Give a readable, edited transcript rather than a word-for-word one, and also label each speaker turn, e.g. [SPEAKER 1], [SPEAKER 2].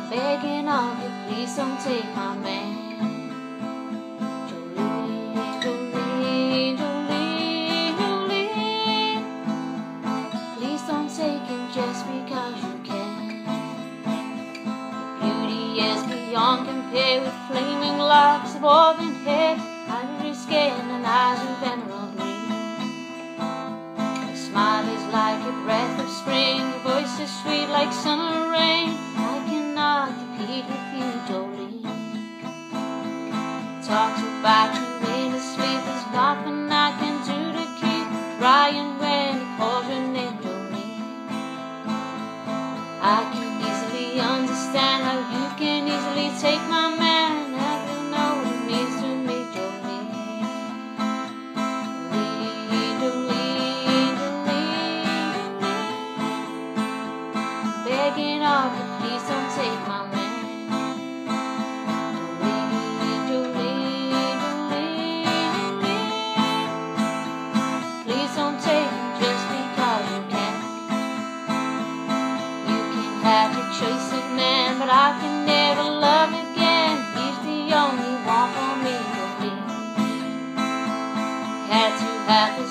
[SPEAKER 1] begging of you, please don't take my man. Jolene, Jolene, Jolene, Jolene, please don't take him just because you can. Your beauty is beyond compare, with flaming locks of auburn hair, ivory skin and eyes of emerald green. Your smile is like a breath of spring, your voice is sweet like summer rain. I cannot compete with you, Jolene. Talks about you in his sleep, there's nothing I can do to keep crying when he calls your name, Jolene. I can easily understand how you can easily take my man. I don't know what it means to me, Jolene. Jolene, Jolene, Jolene, Jolene, begging of you, please don't take my man. Jolene, Jolene, Jolene, Jolene, please don't take him just because you can. You can have your choice of man, but I can never love again. He's the only one for me, Jolene. Had to have this